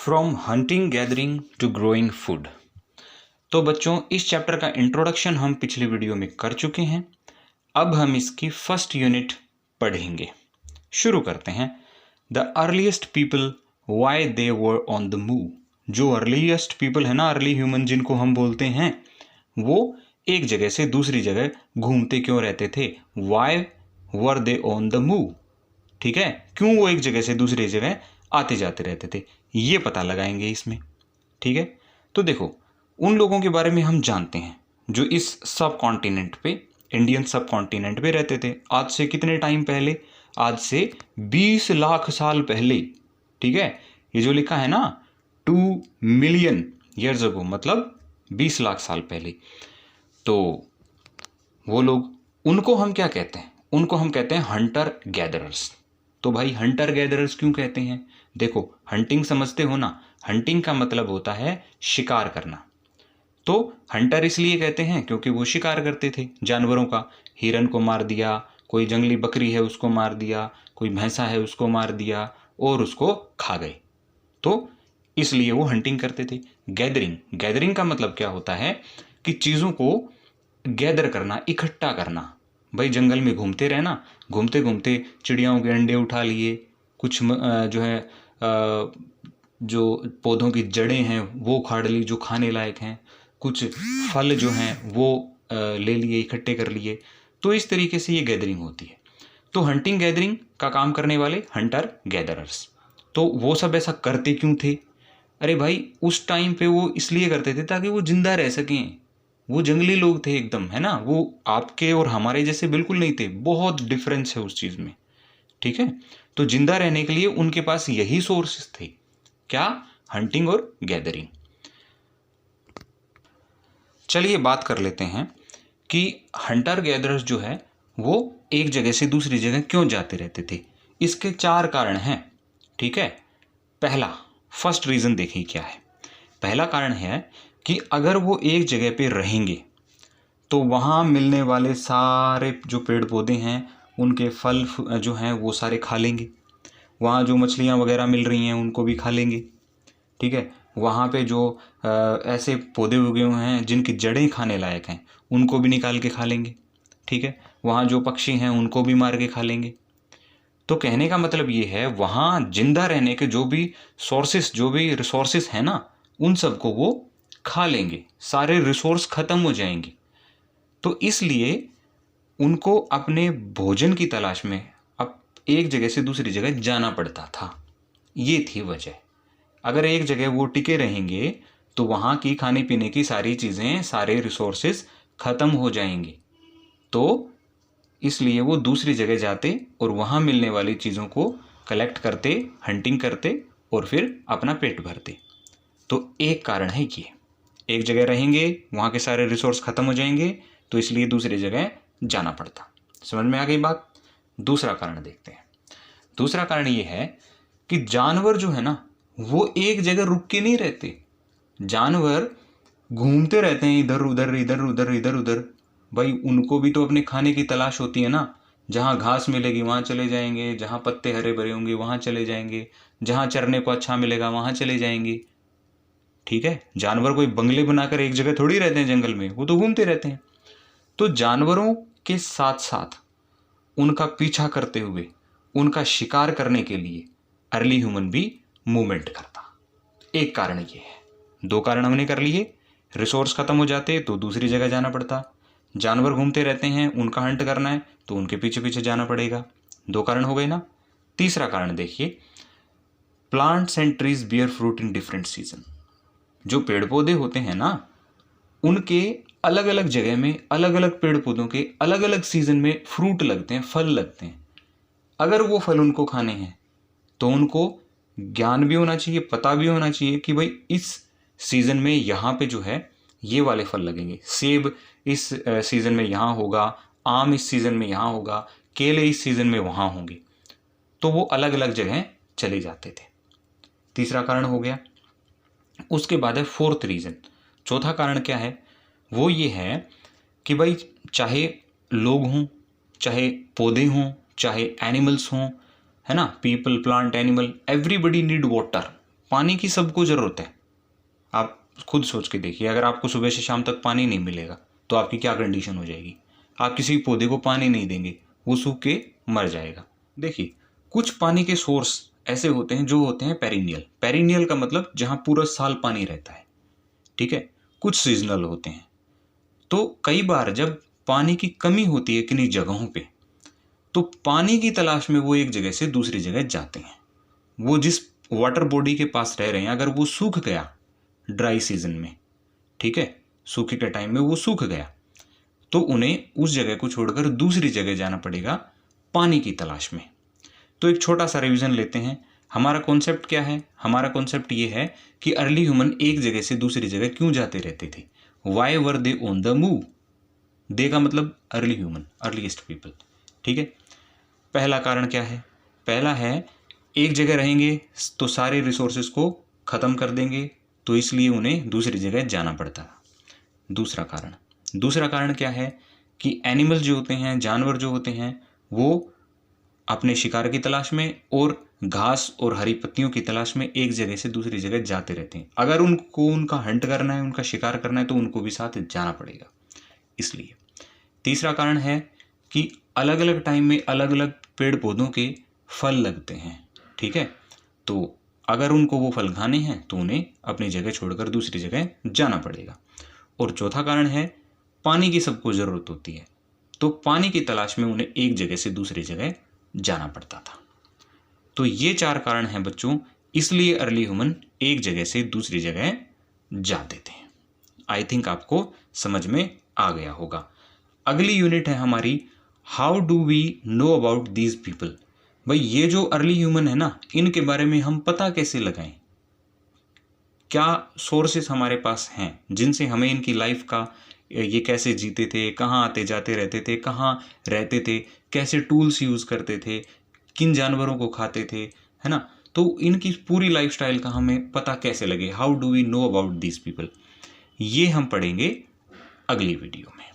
From hunting gathering to growing food. तो बच्चों, इस चैप्टर का इंट्रोडक्शन हम पिछले वीडियो में कर चुके हैं। अब हम इसकी फर्स्ट यूनिट पढ़ेंगे। शुरू करते हैं। The earliest people why they were on the move. जो अर्लीस्ट पीपल है ना, अर्ली ह्यूमन जिनको हम बोलते हैं, वो एक जगह से दूसरी जगह घूमते क्यों रहते थे? Why were they on the move. ठीक है, क्यों वो एक जगह से दूसरी जगह आते जाते रहते थे, ये पता लगाएंगे इसमें। ठीक है, तो देखो, उन लोगों के बारे में हम जानते हैं जो इस सब कॉन्टिनेंट पे, इंडियन सब कॉन्टिनेंट पे रहते थे। आज से कितने टाइम पहले? आज से 20 लाख साल पहले। ठीक है, ये जो लिखा है ना 2 मिलियन ईयर्स अगो, मतलब 20 लाख साल पहले। तो वो लोग, उनको हम क्या कहते हैं? उनको हम कहते हैं हंटर गैदरर्स। तो भाई, हंटर गैदरर्स क्यों कहते हैं? देखो, हंटिंग समझते हो ना, हंटिंग का मतलब होता है शिकार करना। तो हंटर इसलिए कहते हैं क्योंकि वो शिकार करते थे जानवरों का। हिरन को मार दिया, कोई जंगली बकरी है उसको मार दिया, कोई भैंसा है उसको मार दिया और उसको खा गए। तो इसलिए वो हंटिंग करते थे। गैदरिंग, गैदरिंग का मतलब क्या होता है कि चीज़ों को गैदर करना, इकट्ठा करना। भाई, जंगल में घूमते रहना, घूमते घूमते चिड़ियाओं के अंडे उठा लिए, कुछ जो है जो पौधों की जड़ें हैं वो उखाड़ ली जो खाने लायक हैं, कुछ फल जो हैं वो ले लिए, इकट्ठे कर लिए। तो इस तरीके से ये गैदरिंग होती है। तो हंटिंग गैदरिंग का काम करने वाले हंटर गैदरर्स। तो वो सब ऐसा करते क्यों थे? अरे भाई, उस टाइम पे वो इसलिए करते थे ताकि वो जिंदा रह सकें। वो जंगली लोग थे एकदम, है ना, वो आपके और हमारे जैसे बिल्कुल नहीं थे, बहुत डिफरेंस है उस चीज़ में। ठीक है, तो जिंदा रहने के लिए उनके पास यही सोर्सेस थे। क्या? हंटिंग और गैदरिंग। चलिए बात कर लेते हैं कि हंटर गैदरर्स जो है वो एक जगह से दूसरी जगह क्यों जाते रहते थे। इसके 4 कारण हैं। ठीक है, पहला, फर्स्ट रीजन देखिए क्या है। पहला कारण है कि अगर वो एक जगह पे रहेंगे तो वहाँ मिलने वाले सारे जो पेड़ पौधे हैं उनके फल जो हैं वो सारे खा लेंगे। वहाँ जो मछलियाँ वगैरह मिल रही हैं उनको भी खा लेंगे। ठीक है, वहाँ पे जो ऐसे पौधे उगे हुए हैं जिनकी जड़ें खाने लायक हैं उनको भी निकाल के खा लेंगे। ठीक है, वहाँ जो पक्षी हैं उनको भी मार के खा लेंगे। तो कहने का मतलब ये है, वहाँ जिंदा रहने के जो भी सोर्सेस, जो भी रिसोर्सेस हैं ना, उन सबको वो खा लेंगे, सारे रिसोर्स खत्म हो जाएंगे। तो इसलिए उनको अपने भोजन की तलाश में अब एक जगह से दूसरी जगह जाना पड़ता था। ये थी वजह। अगर एक जगह वो टिके रहेंगे तो वहाँ की खाने पीने की सारी चीज़ें, सारे रिसोर्सेज ख़त्म हो जाएंगे। तो इसलिए वो दूसरी जगह जाते और वहाँ मिलने वाली चीज़ों को कलेक्ट करते, हंटिंग करते और फिर अपना पेट भरते। तो एक कारण है ये, एक जगह रहेंगे, वहाँ के सारे रिसोर्स ख़त्म हो जाएंगे, तो इसलिए दूसरी जगह जाना पड़ता। समझ में आ गई बात? दूसरा कारण देखते हैं। दूसरा कारण ये है कि जानवर जो है ना वो एक जगह रुक के नहीं रहते। जानवर घूमते रहते हैं, इधर उधर इधर उधर इधर उधर। भाई, उनको भी तो अपने खाने की तलाश होती है ना। जहाँ घास मिलेगी वहाँ चले जाएंगे, जहाँ पत्ते हरे भरे होंगे वहाँ चले जाएंगे, जहाँ चरने को अच्छा मिलेगा वहाँ चले जाएंगे। ठीक है, जानवर कोई बंगले बनाकर एक जगह थोड़ी रहते हैं जंगल में, वो तो घूमते रहते हैं। तो जानवरों के साथ साथ उनका पीछा करते हुए, उनका शिकार करने के लिए अर्ली ह्यूमन भी मूवमेंट करता। एक कारण ये है। 2 कारण हमने कर लिए। रिसोर्स खत्म हो जाते तो दूसरी जगह जाना पड़ता। जानवर घूमते रहते हैं, उनका हंट करना है तो उनके पीछे पीछे जाना पड़ेगा। 2 कारण हो गए ना। तीसरा कारण देखिए, plants and trees bear fruit in different season. जो पेड़ पौधे होते हैं ना, उनके अलग अलग जगह में, अलग अलग पेड़ पौधों के अलग अलग सीजन में फ्रूट लगते हैं, फल लगते हैं। अगर वो फल उनको खाने हैं तो उनको ज्ञान भी होना चाहिए, पता भी होना चाहिए कि भाई इस सीजन में यहाँ पे जो है ये वाले फल लगेंगे। सेब इस सीजन में यहाँ होगा, आम इस सीजन में यहाँ होगा, केले इस सीजन में वहाँ होंगे। तो वो अलग अलग जगह चले जाते थे। तीसरा कारण हो गया। उसके बाद है फोर्थ रीजन। चौथा कारण क्या है? वो ये है कि भाई, चाहे लोग हों, चाहे पौधे हों, चाहे एनिमल्स हों, है ना, people, plant, animal, everybody need water. पानी की सबको ज़रूरत है। आप खुद सोच के देखिए, अगर आपको सुबह से शाम तक पानी नहीं मिलेगा तो आपकी क्या कंडीशन हो जाएगी। आप किसी पौधे को पानी नहीं देंगे, वो सूख के मर जाएगा। देखिए, कुछ पानी के सोर्स ऐसे होते हैं जो होते हैं पेरिनियल। पेरिनियल का मतलब जहाँ पूरा साल पानी रहता है, ठीक है। कुछ सीजनल होते हैं। तो कई बार जब पानी की कमी होती है किन्हीं जगहों पे, तो पानी की तलाश में वो एक जगह से दूसरी जगह जाते हैं। वो जिस वाटर बॉडी के पास रह रहे हैं, अगर वो सूख गया ड्राई सीजन में, ठीक है, सूखे के टाइम में वो सूख गया, तो उन्हें उस जगह को छोड़कर दूसरी जगह जाना पड़ेगा पानी की तलाश में। तो एक छोटा सा रिवीजन लेते हैं। हमारा कॉन्सेप्ट क्या है? हमारा कॉन्सेप्ट ये है कि अर्ली ह्यूमन एक जगह से दूसरी जगह क्यों जाते रहते थे। Why were they on the move? They का मतलब अर्ली ह्यूमन, अर्लीस्ट पीपल, ठीक है। पहला कारण क्या है? पहला है एक जगह रहेंगे तो सारे रिसोर्सेज को ख़त्म कर देंगे, तो इसलिए उन्हें दूसरी जगह जाना पड़ता था। दूसरा कारण क्या है कि एनिमल जो होते हैं, जानवर जो होते हैं, वो अपने शिकार की तलाश में और घास और हरी पत्तियों की तलाश में एक जगह से दूसरी जगह जाते रहते हैं। अगर उनको उनका हंट करना है, उनका शिकार करना है, तो उनको भी साथ जाना पड़ेगा, इसलिए। तीसरा कारण है कि अलग अलग टाइम में अलग अलग पेड़ पौधों के फल लगते हैं, ठीक है। तो अगर उनको वो फल खाने हैं तो उन्हें अपनी जगह छोड़कर दूसरी जगह जाना पड़ेगा। और चौथा कारण है पानी की सबको ज़रूरत होती है, तो पानी की तलाश में उन्हें एक जगह से दूसरी जगह जाना पड़ता था। तो ये 4 कारण हैं बच्चों, इसलिए अर्ली ह्यूमन एक जगह से दूसरी जगह जाते थे। आई थिंक आपको समझ में आ गया होगा। अगली यूनिट है हमारी, how do we know about these people. भाई, ये जो अर्ली ह्यूमन है ना, इनके बारे में हम पता कैसे लगाएं? क्या सोर्सेस हमारे पास हैं जिनसे हमें इनकी लाइफ का, ये कैसे जीते थे, कहाँ आते जाते रहते थे, कहाँ रहते थे, कैसे टूल्स यूज़ करते थे, किन जानवरों को खाते थे, है ना। तो इनकी पूरी लाइफस्टाइल का हमें पता कैसे लगे, how do we know about these people, ये हम पढ़ेंगे अगली वीडियो में।